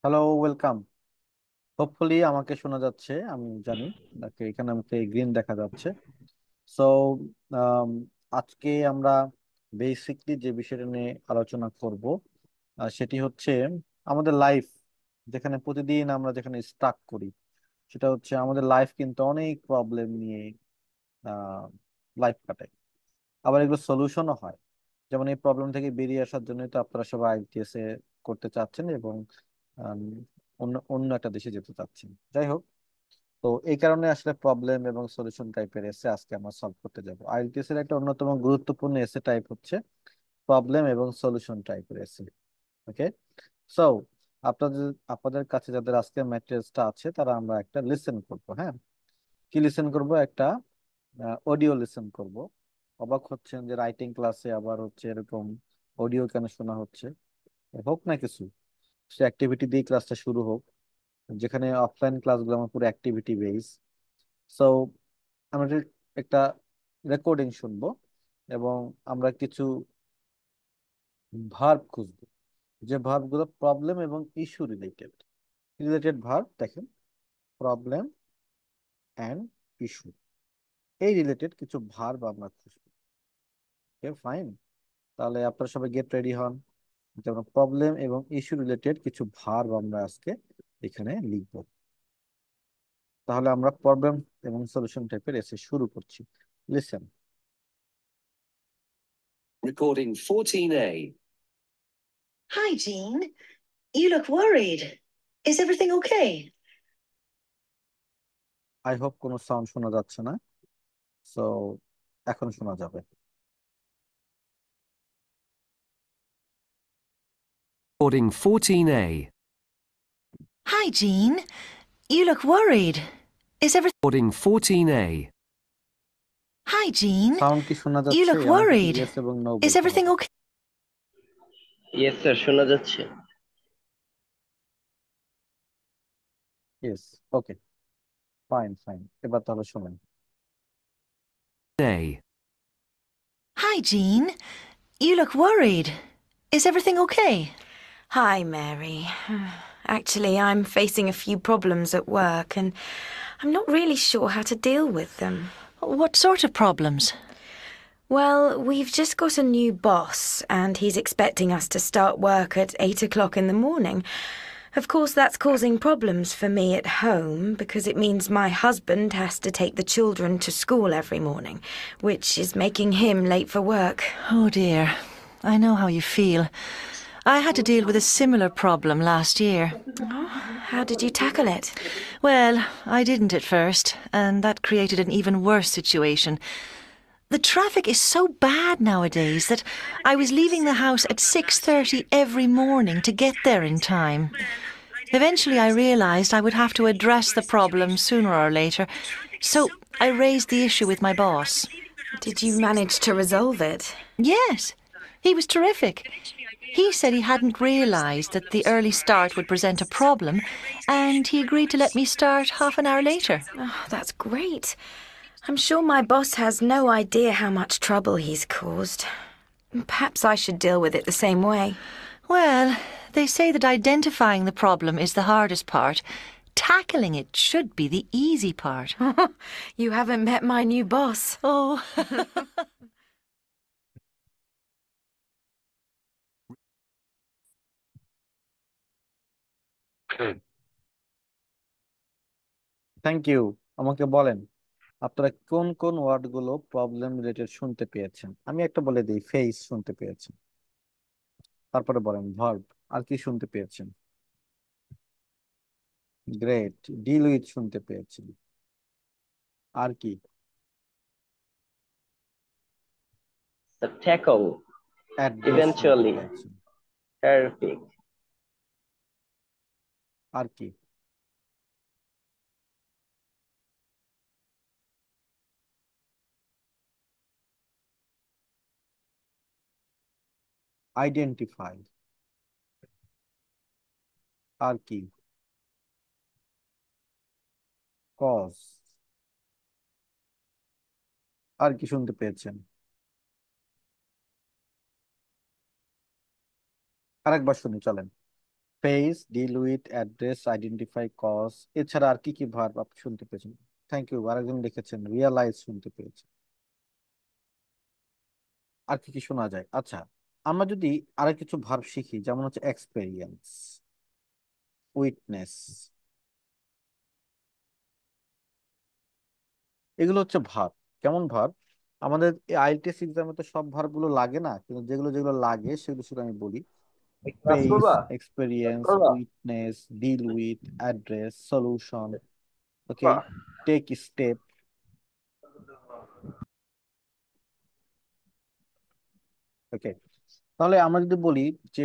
Hello, welcome. Hopefully আমাকে শোনা যাচ্ছে, আমি জানি। এখানে আমাকে গ্রিন দেখা যাচ্ছে। সো আজকে আমরা বেসিকলি যে বিষয়টা নিয়ে আলোচনা করব সেটি হচ্ছে আমাদের লাইফ, যেখানে প্রতিদিন আমরা যেখানে স্টাক করি। সেটা হচ্ছে আমাদের লাইফ কিন্তু অনেক প্রবলেম নিয়ে লাইফ কাটায়। আবার এগুলো সলিউশনও হয়। যেমন এই প্রবলেম থেকে বেরিয়ে আসার জন্য তো আপনারা সবাই আইএলটিএস এ করতে চাচ্ছেন এবং আম, অন্য অন্য একটা দেশে যেতে চাচ্ছেন। যাই হোক, তো এই কারণে আসলে প্রবলেম এবং সলিউশন টাইপের এসে আজকে আমরা সলভ করতে যাব। আইএলটিএস এর একটা অন্যতম গুরুত্বপূর্ণ এসে টাইপ হচ্ছে প্রবলেম এবং সলিউশন টাইপের এসে। ওকে, সো আপনাদের আপনাদের কাছে যাদের আজকে ম্যাটেরিয়ালসটা আছে তারা আমরা একটা লিসেন করব। হ্যাঁ, কি লিসেন করব? একটা অডিও লিসেন করব। অবাক হচ্ছেন যে রাইটিং ক্লাসে আবার হচ্ছে এরকম অডিও কেন শোনা হচ্ছে। হোক না কিছু, সে অ্যাক্টিভিটি দিয়ে ক্লাসটা শুরু হোক। যেখানে অফলাইন ক্লাসগুলো আমার পুরো অ্যাক্টিভিটি বেস। সো আমরা একটা রেকর্ডিং শুনবো এবং আমরা কিছু ভার্ব খুঁজবো, যে ভার্বগুলো প্রবলেম এবং ইস্যু রিলেটেড। রিলেটেড ভার্ব দেখেন, প্রবলেম অ্যান্ড ইস্যু, এই রিলেটেড কিছু ভার্ব আমরা খুঁজবো। ওকে, ফাইন। তাহলে আপনারা সবাই গেট রেডি হন। যেমন প্রবলেম এবং ইস্যু রিলেটেড কিছু ভার্ব আমরা আজকে এখানে লিখবো। তাহলে আমরা প্রবলেম এবং সলিউশন টাইপের এসে শুরু করছি। Listen. Recording 14A. Hi, Jean. You look worried. Is everything okay? I hope কোনো সাউন্ড শোনা যাচ্ছে না। সো এখন শোনা যাবে। Recording 14A. Hi, Jean. You look worried. Is everything... Recording 14A. Hi, Jean. Sound কি শোনা You যাচ্ছে? look আমাকে একটু worried. ইয়েস এবং নো Is বলতে everything হবে। okay? ইয়েস স্যার, শোনা যাচ্ছে। ইয়েস, ওকে, ফাইন ফাইন। এবার তাহলে শুনেন। A. Hi, Jean. You look worried. Is everything okay? Hi, Mary. Actually, I'm facing a few problems at work and I'm not really sure how to deal with them. What sort of problems? Well, we've just got a new boss and he's expecting us to start work at 8 o'clock in the morning. Of course, that's causing problems for me at home because it means my husband has to take the children to school every morning, which is making him late for work. Oh dear, I know how you feel. I had to deal with a similar problem last year. How did you tackle it? Well, I didn't at first, and that created an even worse situation. The traffic is so bad nowadays that I was leaving the house at 6:30 every morning to get there in time. Eventually I realised I would have to address the problem sooner or later, so I raised the issue with my boss. Did you manage to resolve it? Yes, he was terrific. He said he hadn't realised that the early start would present a problem, and he agreed to let me start half an hour later. Oh, that's great. I'm sure my boss has no idea how much trouble he's caused. Perhaps I should deal with it the same way. Well, they say that identifying the problem is the hardest part. Tackling it should be the easy part. You haven't met my new boss. Oh. Thank you. আমাকে বলেন, আপনারা কোন কোন word গুলো problem related শুনতে পেয়েছেন? আমি একটা বলে দিই, ফেস শুনতে পেয়েছেন। তারপরে বলেন ভার্ব, আর কি শুনতে পেয়েছেন? গ্রেট। ডিল উইথ শুনতে পেয়েছেন। আর কি? The tackle, অ্যাড্রেস শুনতে eventually, পেয়েছেন। terrific, আর কি? আইডেন্টিফাই। আর কি? কজ। আর কি শুনতে পেয়েছেন? আরেকবার শুনি, চলেন। Face, deal with, address, identify, cause, এছাড়া আর কি কি ভার্ব আপনি শুনতে পেয়েছেন? থ্যাংক ইউ, আরেকজন লিখেছেন রিয়ালাইজ শুনতে পেয়েছেন। আর কি কি শোনা যায়? আচ্ছা, আমরা যদি আরো কিছু ভার্ব শিখি, যেমন হচ্ছে এক্সপেরিয়েন্স, উইটনেস, এগুলো হচ্ছে ভার্ব। কেমন ভার্ব? আমাদের আইএলটিএস এক্সামে তো সব ভার্ব গুলো লাগে না, কিন্তু যেগুলো যেগুলো লাগে সেগুলো শুধু আমি বলি। ক্লাস ফেস, করবা? এক্সপেরিয়েন্স, করবা? Witness, deal with, address, solution, okay, বাহ। Take step. ওকে, তাহলে আমরা যদি বলি যে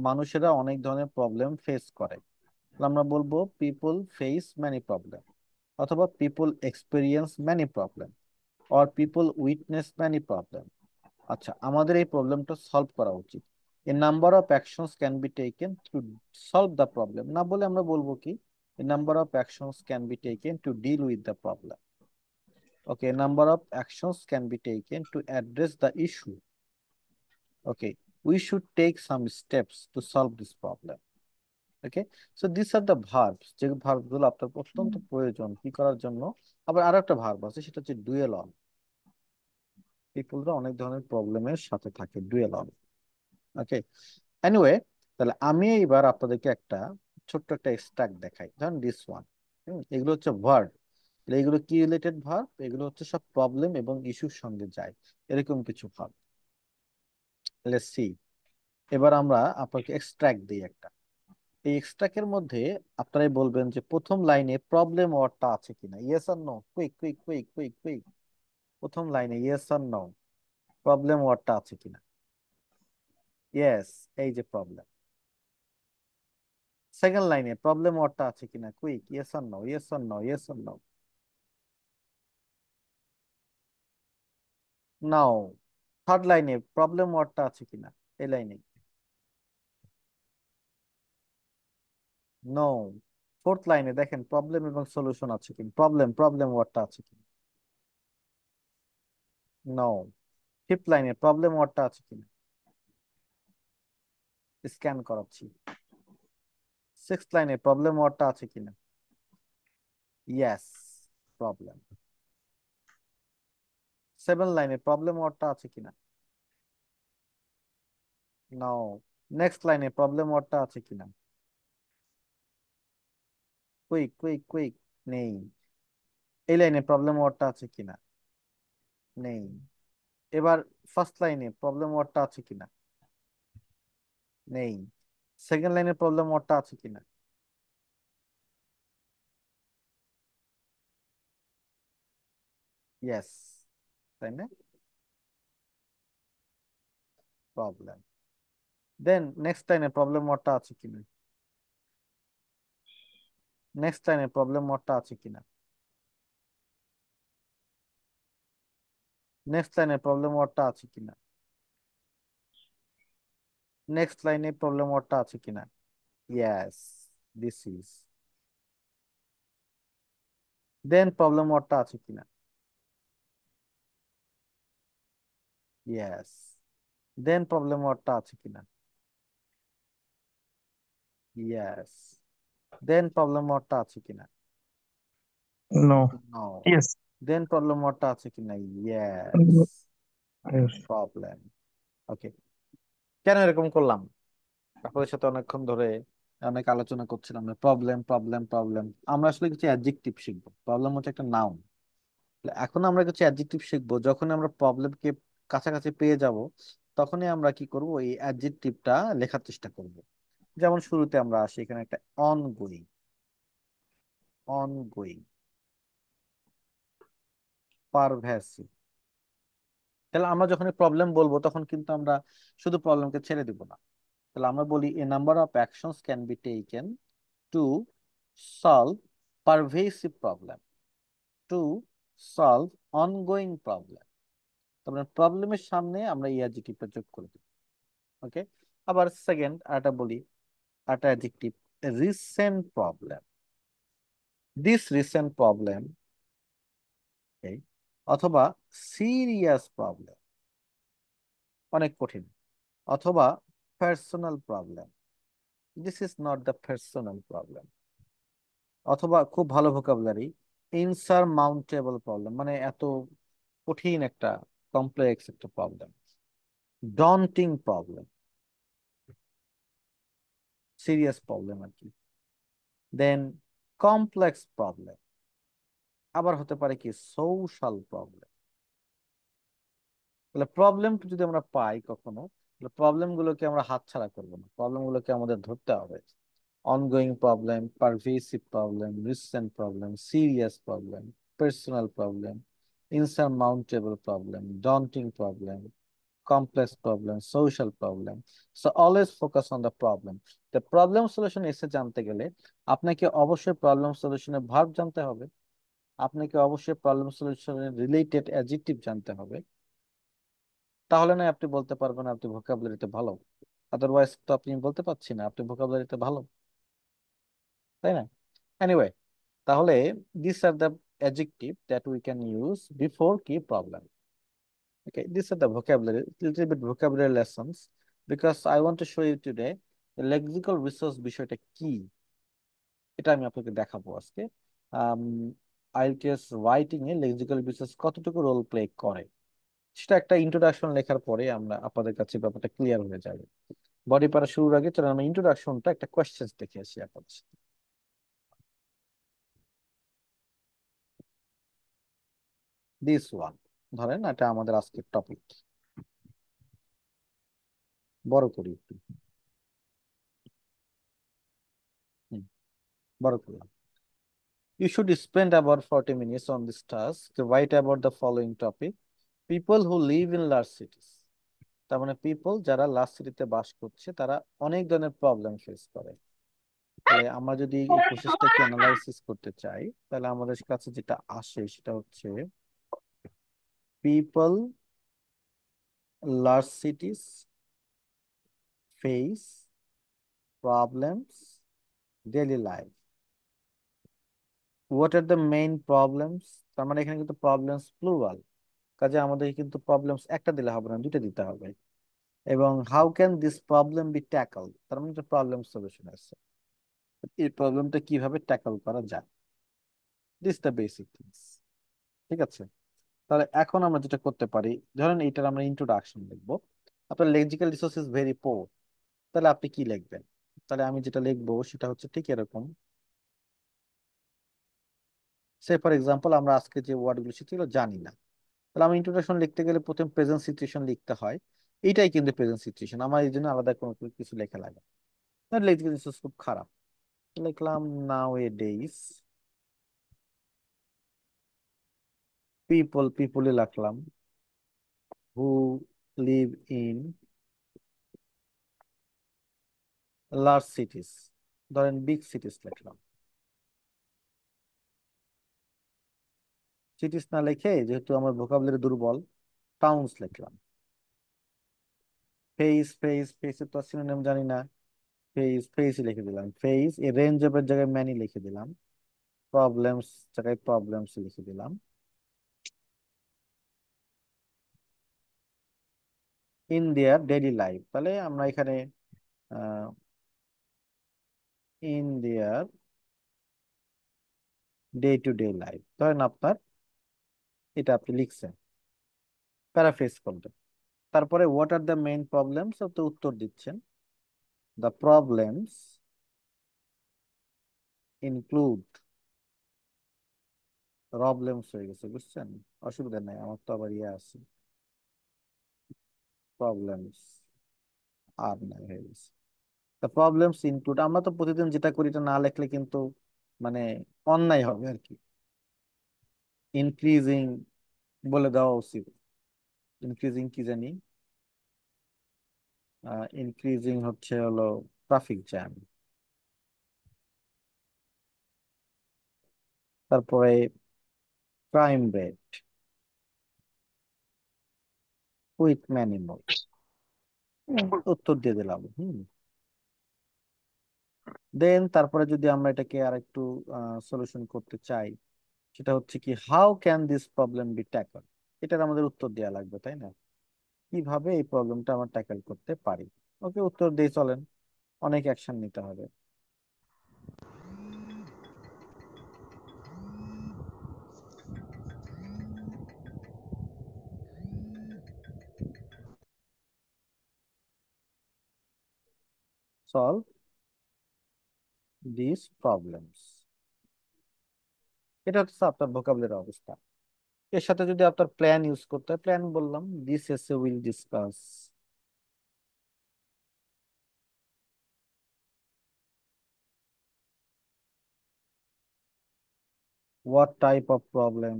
মানুষেরা অনেক ধরনের প্রবলেম ফেস করে, তাহলে আমরা বলবো পিপল ফেস মেনি প্রবলেম, অথবা people experience many problem, or people witness many problem. আচ্ছা, আমাদের এই প্রবলেমটা সলভ করা উচিত। A number of actions can be taken to solve the problem, না বলে আমরা বলবো কি, a number of actions can be taken to deal with the problem. Okay, number of actions can be taken to address the issue. Okay, we should take some steps to solve this problem. Okay, so these are the verbs, যে verb গুলো আপনার অত্যন্ত প্রয়োজন কি করার জন্য। আবার আরো একটা ভার্ব আছে, সেটা হচ্ছে ডুয়েল অন। পিপলরা অনেক ধরনের প্রবলেমের সাথে থাকে, ডুয়েল অন। ওকে, এনিওয়ে, তাহলে আমি এইবার আপনাদেরকে একটা ছোট্ট একটা এক্সট্রাক্ট দেখাই, ধরেন দিস ওয়ান। এগুলো হচ্ছে ভার্ব। এগুলো কি রিলেটেড ভার্ব? এগুলো হচ্ছে সব প্রবলেম এবং ইস্যুর সঙ্গে যায়, এরকম কিছু ভার্ব। Let's see. এবার আমরা আপনাকে এক্সট্রাক্ট দিই একটা। এই এক্সট্রাক্টের মধ্যে আপনারাই বলবেন যে প্রথম লাইনে প্রবলেম ওয়ার্ডটা আছে কিনা। ইয়েস আর no, quick quick quick quick quick. প্রথম লাইনে ইয়েস আর নো, প্রবলেম ওয়ার্ডটা আছে কিনা। ইয়েস, এই যে প্রবলেম। সেকেন্ড লাইনে প্রবলেম ওয়ার্ডটা আছে কিনা, কুইক, ইয়েস আর নো, ইয়েস আর নো, ইয়েস আর নো। নাও। থার্ড লাইনে প্রবলেম ওয়ার্ডটা আছে কিনা, এই লাইনে। নো। ফোর্থ লাইনে দেখেন প্রবলেম এবং সলিউশন আছে কিনা, প্রবলেম প্রবলেম ওয়ার্ডটা আছে কিনা। নো। ফিফথ লাইনে প্রবলেম ওয়ার্ডটা আছে কিনা, স্ক্যান করাচ্ছি। সিক্স লাইনে প্রবলেম ওয়ার্ডটা আছে কিনা, ইয়েস, প্রবলেম। সেভেন লাইনে প্রবলেম ওয়ার্ডটা আছে কিনা, নো। নেক্সট লাইনে প্রবলেম ওয়ার্ডটা আছে কিনা, কুইক কুইক কুইক, নেই। এই লাইনে প্রবলেম ওয়ার্ডটা আছে কিনা, নেই। এবার ফার্স্ট লাইনে প্রবলেম ওয়ার্ডটা আছে কিনা, নেই। সেকেন্ড লাইনে প্রবলেম ওয়ার্ডটা আছে কিনা, ইয়েস, তাই না, প্রবলেম। দেন নেক্সট লাইনে প্রবলেম ওয়ার্ডটা আছে কিনা, নেক্সট লাইনে প্রবলেম ওয়ার্ডটা আছে কিনা, নেক্সট লাইনে প্রবলেম ওয়ার্ডটা আছে কিনা, নেক্সট লাইনে প্রবলেম ওয়ার্ডটা আছে কিনা, yes, this is. Then problem ওয়ার্ডটা আছে কিনা, ইয়েস। দেন প্রবলেম ওয়ার্ডটা আছে কিনা, ইয়েস। দেন প্রবলেম ওয়ার্ডটা আছে কিনা, No. নো। Yes. দেন প্রবলেম ওয়ার্ডটা আছে কিনা, ইয়েস, Mm, yes. প্রবলেম। ওকে, কেন এরকম করলাম? আপনাদের সাথে অনেকক্ষণ ধরে অনেক আলোচনা করছিলাম প্রবলেম প্রবলেম প্রবলেম। আমরা আসলে কিছু অ্যাডজেক্টিভ শিখবো। প্রবলেম হচ্ছে একটা নাউন। এখন আমরা কিছু অ্যাডজেক্টিভ শিখবো। যখন আমরা প্রবলেমকে কাছাকাছি পেয়ে যাব, তখনই আমরা কি করব, এই অ্যাডজেক্টিভটা লেখার চেষ্টা করব। যেমন শুরুতে আমরা আসি এখানে একটা অনগোয়িং, অনগোয়িং, পারভ্যাসিভ। তাহলে আমরা যখন প্রবলেম বলবো তখন কিন্তু আমরা শুধু প্রবলেমকে ছেড়ে দিব না। তাহলে আমরা বলি a number of actions can be taken to solve pervasive problem, to solve ongoing problem. তারপরে প্রবলেমের সামনে আমরা এই অ্যাডজেক্টিভটা যোগ করে দিই। ওকে, আবার সেকেন্ড আরেকটা বলি, আরেকটা adjective, recent problem, this recent problem, অথবা সিরিয়াস প্রবলেম, অনেক কঠিন, অথবা personal problem, this is not the personal problem. অথবা খুব ভালো ভোকাবুলারি, ইনসারমাউন্টেবল প্রবলেম, মানে এত কঠিন একটা কমপ্লেক্স একটা problem. Daunting problem, serious problem আর কি। দেন কমপ্লেক্স প্রবলেম, আবার হতে পারে কি সোশ্যাল প্রবলেম। তাহলে প্রবলেম যদি আমরা পাই কখনো, তাহলে প্রবলেম গুলোকে আমরা হাতছাড়া করবো না, প্রবলেম গুলোকে আমাদের ধরতে হবে। Ongoing problem, pervasive problem, recent problem, serious problem, personal problem, insurmountable problem, daunting problem, complex problem, social problem. So always focus on the problem. The problem solution এসে জানতে গেলে আপনাকে অবশ্যই প্রবলেম সলিউশনের ভার্ব জানতে হবে, আপনাকে অবশ্যই প্রবলেম সলিউশনের রিলেটেড অ্যাডজেক্টিভ জানতে হবে। তাহলে না আপনি বলতে পারবেন আপনি ভোকাবুলারিতে ভালো, আদারওয়াইজ তো আপনি বলতে পারছি না আপনি ভোকাবুলারিতে ভালো, তাই না? এনিওয়ে, তাহলে this are the adjective that we can use before কি problem. Okay, these are the vocabulary, little bit vocabulary lessons, because I want to show you today the lexical resource বিষয়টা কি, এটা আমি আপনাকে দেখাবো আজকে। আইএলটিএস রাইটিং এ lexical resource কতটুকু role play করে, সেটা একটা ইন্ট্রোডাকশন লেখার পরে আমরা আপনাদের কাছে ব্যাপারটা ক্লিয়ার হয়ে যাবে। বডি পার্ট শুরুর আগে চলো আমরা ইন্ট্রোডাকশনটা একটা কোয়েশ্চেন্স দেখে আসি আপনাদের সাথে। দিস ওয়ান, ধরেন এটা আমাদের আজকের টপিক, বড় করি একটু, হুম, বড় করলাম। You should spend about 40 minutes on this task to write about the following topic. People who live in large cities. তার মানে পিপল যারা লার্জ সিটিতে বাস করছে তারা অনেক ধরনের প্রবলেম ফেস করে। তাহলে আমরা যদি এই প্রসেসটাকে অ্যানালাইসিস করতে চাই, তাহলে আমাদের কাছে যেটা আসে সেটা হচ্ছে people large cities face problems daily life. What are the main problems, তার মানে এখানে কিন্তু প্রবলেমস প্লুরাল, কাজে আমাদের কিন্তু প্রবলেমস একটা দিলে হবে না, দুটো দিতে হবে। এবং how can this problem be tackle, তার মানে একটা প্রবলেম সলিউশন আছে, এই প্রবলেমটা কিভাবে ট্যাকল করা যায়, দিস দ্য বেসিক থিংস। ঠিক আছে, তাহলে এখন আমরা যেটা করতে পারি, ধরেন এইটার আমরা ইন্ট্রোডাকশন লিখবো। আপনার lexical resource is very poor, তাহলে আপনি কি লিখবেন? তাহলে আমি যেটা লিখবো সেটা হচ্ছে ঠিক এরকম। সে ফর এক্সাম্পল আমরা আজকে যে ওয়ার্ডগুলো শিখছি এগুলো জানি না, তাহলে আমি ইন্ট্রোডাকশন লিখতে গেলে প্রথম প্রেজেন্ট সিচুয়েশন লিখতে হয়, এইটাই কিন্তু প্রেজেন্ট সিচুয়েশন, আমার এই জন্য আলাদা কোনো কিছু লেখা লাগে না। লেক্সিক্যাল রিসোর্স খুব খারাপ, লিখলাম নাও এ ডেইস, পিপল পিপলে লিখলাম, হু লিভ ইন লার্জ সিটিস, ধরেন বিগ সিটিস লিখলাম। সিটিস না লিখে যেহেতু আমার ভোকাবুলারি দুর্বল, টাউনস লিখলাম। ফেস ফেস ফেসের তো সিনোনিম জানি না, ফেস ফেস লিখে দিলাম, ফেস এই রেঞ্জ অফ এর জায়গায় ম্যানি লিখে দিলাম, প্রবলেমস জায়গায় প্রবলেমস লিখে দিলাম। ইন দেয়ার ডেইলি লাইফ, তাহলে আমরা এখানে in their day to day life, ধরেন আপনার এটা আপনি লিখছেন, প্যারাফ্রেজ করবেন। তারপরে what are the main problems, তো উত্তর দিচ্ছেন, দ্য প্রবলেমস ইনক্লুড, প্রবলেমস হয়ে গেছে বুঝছেন, অসুবিধা নাই, আমার তো আবার ইয়ে আছে, প্রবলেমস আর নাই হয়ে গেছে। দ্য প্রবলেমস ইনক্লুড, আমরা তো প্রতিদিন যেটা করি এটা না লিখলে কিন্তু মানে অন্যায় হবে আর কি। ইনক্রিজিং বলে দেওয়া উচিত, ইনক্রিজিং কি জানি, ইনক্রিজিং হচ্ছে হলো ট্রাফিক জ্যাম। তারপরে crime rate with many more, উত্তর দিয়ে দিলাম। দেন তারপরে যদি আমরা এটাকে আর একটু সলিউশন করতে চাই, সেটা হচ্ছে কি how can this problem be tackle, এটার আমাদের উত্তর দেওয়া লাগবে তাই না, কিভাবে এই প্রবলেমটা আমরা ট্যাকল করতে পারি। ওকে, উত্তর দিয়ে চলেন। অনেক অ্যাকশন নিতে হবে। সলভ দিস প্রবলেমস, এটা হচ্ছে আপনার ভোকাবুলারি অবস্থা। এর সাথে যদি আপনার প্ল্যান ইউজ করতে হয়, প্ল্যান বললাম this essay will discuss what type of problem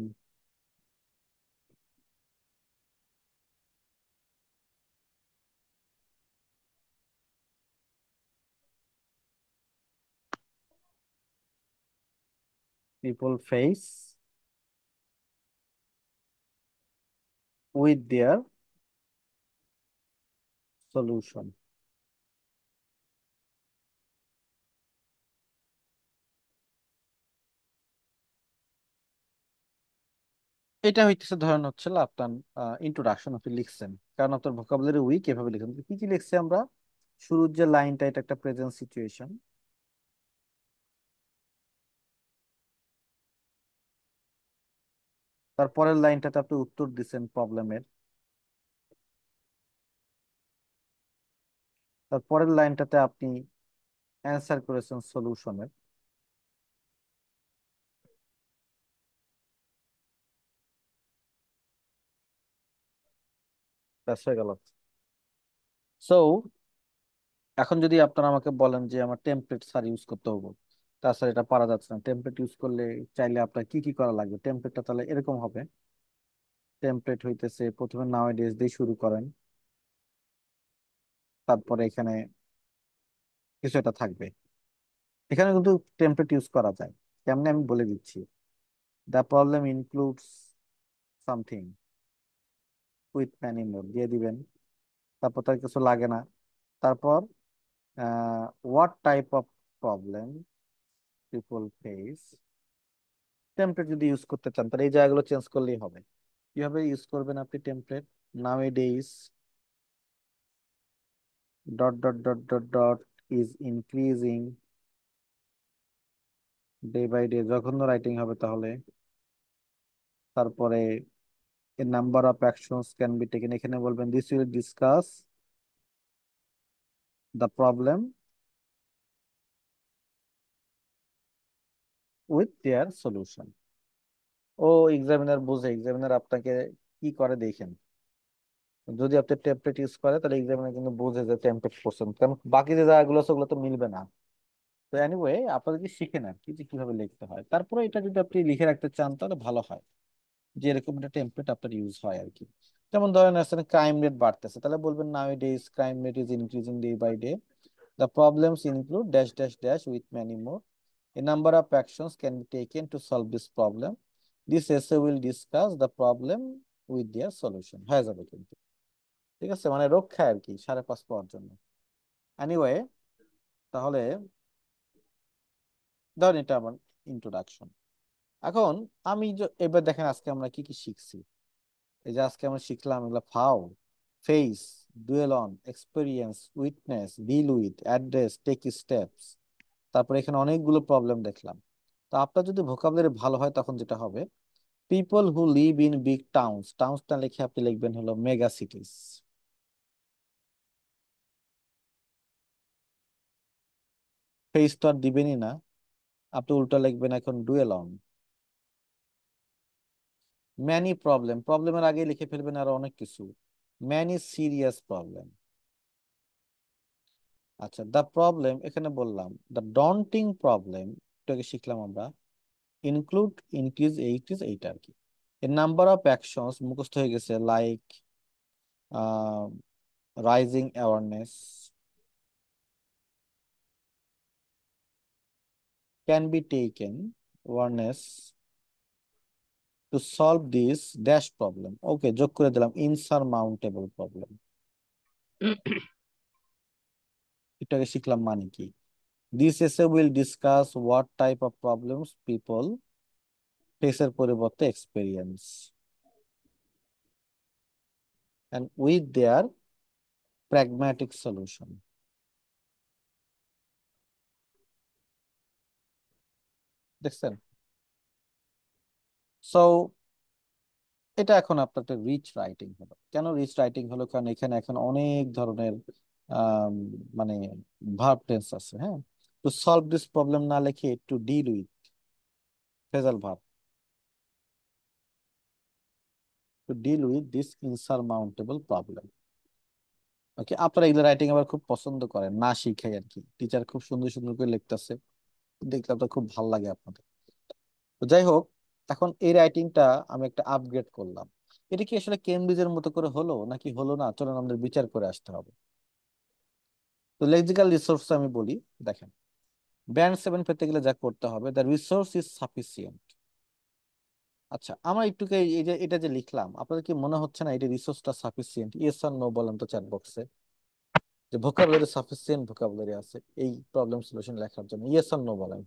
people face with their solution. এটা হইতেছে ধরেন হচ্ছে আপনার ইন্ট্রোডাকশন আপনি লিখছেন, কারণ আপনার ভোকাবুলারি উইক এভাবে লিখেন। কি কি লিখছে আমরা? শুরুর যে লাইনটা এটা একটা প্রেজেন্ট সিচুয়েশন, তারপরের লাইনটাতে আপনি উত্তর দিচ্ছেন প্রবলেমের, তারপরের লাইনটাতে আপনি অ্যান্সার করেছেন সলিউশনের। ব্যাস হয়ে গেল। সো এখন যদি আপনারা আমাকে বলেন যে আমার টেমপ্লেট স্যার ইউজ করতে হবে, তাছাড়া এটা পারা যাচ্ছে না, টেমপ্লেট ইউজ করলে চাইলে আপনার কি কি করা লাগবে? টেমপ্লেটটা তাহলে এরকম হবে। টেমপ্লেট হইতেছে প্রথমে নাওয়াডেজ দিয়ে শুরু করেন, তারপরে এখানে কিছু একটা থাকবে। এখানে কিন্তু টেমপ্লেট ইউজ করা যায় কেমনে আমি বলে দিচ্ছি। The problem includes something with many more দিয়ে দিবেন, তারপর তার কিছু লাগে না। তারপর what type of problem people face. Template যদি ইউজ করতে চান তাহলে এই জায়গাগুলো চেঞ্জ করলেই হবে। কিভাবে ইউজ করবেন আপনি template? Nowadays dot dot dot dot dot is increasing day by day, জঘন্য রাইটিং হবে তাহলে। তারপরে a number of actions can be taken, এখানে বলবেন this will discuss the problem with their solution. ও examiner বুঝে, examiner আপনাকে কি করে দেখেন। যদি আপনি টেমপ্লেট ইউজ করে তাহলে এক্সামিনার কিন্তু বুঝে যে টেমপ্লেট করছেন, কারণ বাকি যে জায়গাগুলো আছে ওগুলো তো মিলবে না। তো এনিওয়ে আপনারা যদি শিখেন আর কি যে কিভাবে লিখতে হয়, তারপরে এটা যদি আপনি লিখে রাখতে চান তাহলে ভালো হয় যে এরকম একটা টেমপ্লেট আপনার ইউজ হয় আর কি। যেমন ধরেন আসলে ক্রাইম রেট বাড়তেছে, তাহলে বলবেন nowadays crime rate is increasing day by day, the problems include dash dash dash with many more, a number of actions can be taken to solve this problem, this essay will discuss the problem with their solution. হয়ে যাবে কিন্তু, ঠিক আছে, মানে রক্ষা আর কি 5.5 পাওয়ার জন্য। Anyway তাহলে ধরেন এটা আমার ইন্ট্রোডাকশন। এখন আমি এবার দেখেন আজকে আমরা কি কি শিখছি। এই যে আজকে আমরা শিখলাম এগুলো ফাও, face, dwell on, experience, witness, deal with, address, take steps. তারপরে এখানে অনেকগুলো প্রবলেম দেখলাম। তো আপনার যদি ভোকাবুলারি ভালো হয় তখন যেটা হবে, people who live in big towns, টাউনসটা লিখে আপনি লিখবেন হলো মেগা সিটিস। ফেস তো আর দিবেনই না, আপনি উল্টো লিখবেন এখন ডুয়েল অন। ম্যানি প্রবলেম, প্রবলেমের আগে লিখে ফেলবেন আরো অনেক কিছু, ম্যানি সিরিয়াস প্রবলেম। আচ্ছা, দ্য প্রবলেম এখানে বললাম দ্য ডন্টিং প্রবলেম, এটাকে শিখলাম আমরা, ইনক্লুড, ইনক্রিজ, এইক্রিজ, এইটা আর কি। এর নাম্বার অফ অ্যাকশনস মুখস্থ হয়ে গেছে, like rising awareness, can be taken, awareness to solve this dash problem. Okay, যোগ করে দিলাম ইনসারমাউন্টেবল প্রবলেম। এটাকে শিখলাম মানে কি। This essay will discuss what type of problems people ফেসের পরিবর্তে experience and with their pragmatic solution. দেখছেন? সো এটা এখন আপনার একটা রিচ রাইটিং হলো। কেন রিচ রাইটিং হলো? কারণ এখানে এখন অনেক ধরনের আম, মানে ভার্ব টেন্স আছে। হ্যাঁ, টু সলভ দিস প্রবলেম না লিখে to deal with phrasal verb, to deal with this insurmountable problem. Okay, আপনারা এগুলো রাইটিং আবার খুব পছন্দ করেন, না শিখাই আর কি। টিচার খুব সুন্দর সুন্দর করে লিখতেছে, দেখলে আপনার খুব ভালো লাগে আপনাদের। তো যাই হোক, এখন এই রাইটিংটা আমি একটা আপগ্রেড করলাম। এটা কি আসলে কেমব্রিজের মতো করে হলো নাকি হলো না, চলুন আমাদের বিচার করে আসতে হবে। তো লেক্সিক্যাল রিসোর্স আমি বলি, দেখেন, ব্যান্ড 7 পেতে গেলে যা করতে হবে, দ্য রিসোর্স ইজ সাফিসিয়েন্ট। আচ্ছা, আমরা একটু এই যে এটা যে লিখলাম, আপনাদের কি মনে হচ্ছে না এটা রিসোর্সটা সাফিসিয়েন্ট? ইয়েস আর নো বলেন তো চ্যাট বক্সে, যে ভোকাবুলারি সাফিসিয়েন্ট ভোকাবুলারি আছে এই প্রবলেম সলিউশন লেখার জন্য। ইয়েস আর নো বলেন।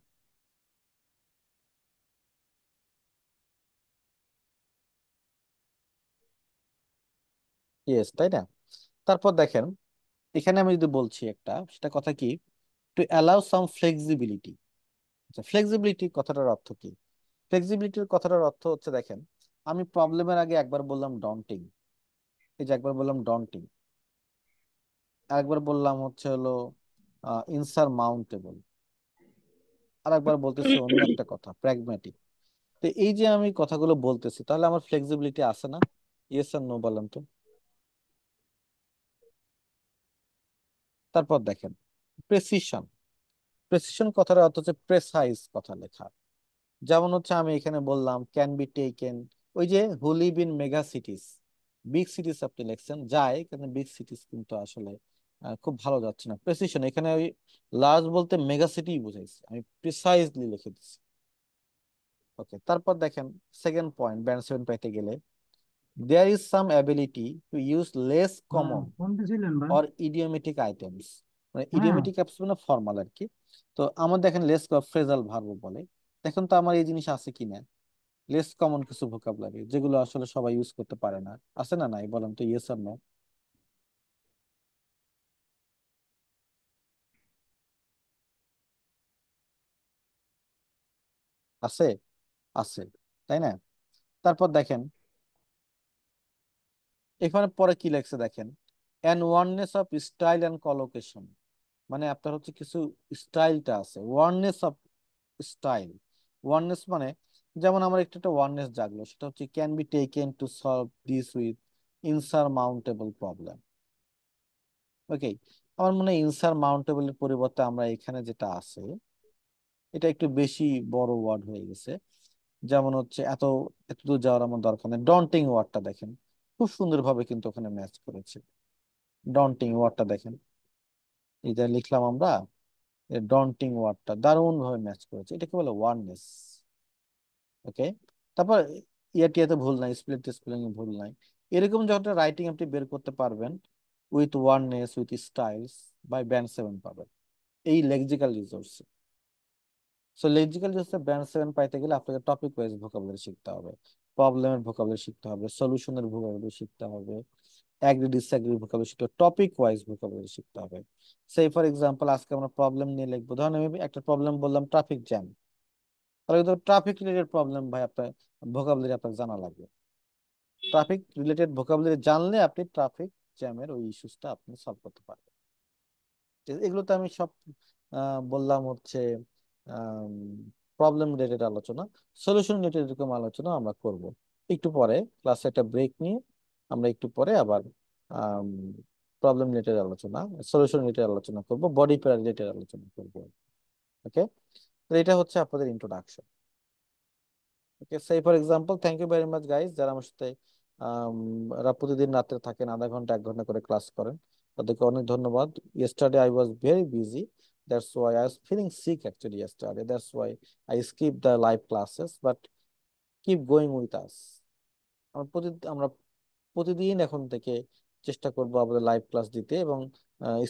ইয়েস, তাই না? তারপর দেখেন, এখানে আমি যদি বলছি একটা, সেটা কথা কি, টু অ্যালাউ সাম ফ্লেক্সিবিলিটি। আচ্ছা, ফ্লেক্সিবিলিটি কথাটার অর্থ কি? ফ্লেক্সিবিলিটির কথাটার অর্থ হচ্ছে, দেখেন, আমি প্রবলেমের আগে একবার বললাম ডন্টিং, এই যে একবার বললাম ডন্টিং, আরেকবার বললাম হচ্ছে হলো ইনসারমাউন্টেবল, আর একবার বলতেছি অন্য একটা কথা, প্র্যাগম্যাটিক। তো এই যে আমি কথাগুলো বলতেছি, তাহলে আমার ফ্লেক্সিবিলিটি আছে না? ইয়েস আর নো বলেন তো। তারপর দেখেন, প্রেসিশন। প্রেসিশন কথার অর্থ হচ্ছে প্রেসাইজ কথা লেখা। যেমন হচ্ছে আমি এখানে বললাম ক্যান বি টেকেন, ওই যে হু live in mega cities, big cities আপনি লিখছেন যায়, কিন্তু বিগ সিটিস কিন্তু আসলে খুব ভালো যাচ্ছে না। প্রেসিশন এখানে ওই লার্জ বলতে মেগা সিটি বুঝাইছে, আমি প্রিসাইজলি লিখে দিচ্ছি। ওকে, তারপর দেখেন সেকেন্ড পয়েন্ট, ব্যান্ড 7 পাইতে গেলে, there is some ability to use less common or idiomatic items. মানে ইডিওমেটিক অ্যাপস মানে ফর্মাল আর কি। তো আমার দেখেন লেস ফ্রেজাল ভার্ব বলে, দেখুন তো আমার এই জিনিস আছে কিনা, লেস কমন কিছু ভোকাবুলারি যেগুলো আসলে সবাই ইউজ করতে পারে না, আছে না নাই বলেন তো, ইয়েস আর নো। আছে, আছে, তাই না? তারপর দেখেন এখানে পরে কি লেখছে, দেখেন, and oneness of style and collocation. মানে আপনার হচ্ছে কিছু স্টাইলটা আছে, ওয়াননেস অফ স্টাইল। ওয়াননেস মানে, যেমন আমার একটু একটা ওয়াননেস জাগলো, সেটা হচ্ছে can be taken to solve this with insurmountable problem. Okay, আমার মনে হয় ইনসারমাউন্টেবলের পরিবর্তে আমরা এখানে যেটা আছে, এটা একটু বেশি বড় ওয়ার্ড হয়ে গেছে। যেমন হচ্ছে এত দূর যাওয়ার আমার দরকার নেই। ডন্টিং ওয়ার্ডটা দেখেন, খুব সুন্দরভাবে কিন্তু ওখানে ম্যাচ করেছে। ডন্টিং ওয়ার্ডটা দেখেন, এটা লিখলাম আমরা, ডন্টিং ওয়ার্ডটা দারুণ ভাবে ম্যাচ করেছে, এটাকে বলে ওয়াননেস। ওকে, তারপর ইয়াতে ভুল নাই, স্পেলিং এ ভুল নাই। এরকম যখন রাইটিং আপনি বের করতে পারবেন with oneness with styles, by band 7 পাবেন এই লেক্সিক্যাল রিসোর্স। সো লেক্সিক্যাল রিসোর্সে ব্যান্ড 7 পাইতে গেলে আপনাকে টপিক ওয়াইজ ভোকাবুলারি শিখতে হবে, প্রবলেমের ভোকাবুলারি শিখতে হবে, সলিউশনের ভোকাবুলারি শিখতে হবে, অ্যাগ্রি ডিসঅ্যাগ্রি ভোকাবুলারি শিখতে হবে, টপিক ওয়াইজ ভোকাবুলারি শিখতে হবে। সেই ফর এক্সাম্পল আজকে আমরা প্রবলেম নিয়ে লিখবো, ধরেন আমি একটা প্রবলেম বললাম ট্রাফিক জ্যাম, তাহলে কিন্তু ট্রাফিক রিলেটেড প্রবলেম ভাই আপনার ভোকাবুলারি আপনার জানা লাগবে। ট্রাফিক রিলেটেড ভোকাবুলারি জানলে আপনি ট্রাফিক জ্যামের ওই ইস্যুসটা আপনি সলভ করতে পারবেন। এগুলো তো আমি সব বললাম হচ্ছে প্রবলেম রিলেটেড আলোচনা। সলিউশন রিলেটেড এরকম আলোচনা আমরা করব একটু পরে, ক্লাসে একটা ব্রেক নিয়ে আমরা একটু পরে আবার প্রবলেম রিলেটেড আলোচনা, সলিউশন রিলেটেড আলোচনা করব, বডি প্যারা রিলেটেড আলোচনা করব। ওকে, তো এটা হচ্ছে আপনাদের ইন্ট্রোডাকশন। ওকে, সেই for example thank you very much guys, যারা আমার সাথে প্রতিদিন রাত্রে থাকেন, আধা ঘন্টা 1 ঘন্টা করে ক্লাস করেন, তাদেরকে অনেক ধন্যবাদ। yesterday I was very busy, that's why I was feeling sick actually yesterday, that's why I skipped the live classes, but keep going with us। আমরা প্রতিদিন এখন থেকে চেষ্টা করব আমাদের লাইভ ক্লাস দিতে, এবং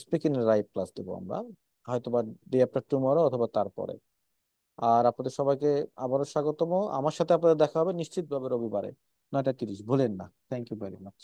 স্পিকিং এর লাইভ ক্লাস দেবো আমরা, হয়তো বা ডে আফটার টুমরো অথবা তারপরে। আর আপনাদের সবাইকে আবারও স্বাগতম। আমার সাথে আপনাদের দেখা হবে নিশ্চিতভাবে রবিবারে 9টা 30, ভুলেন না। Thank you very much.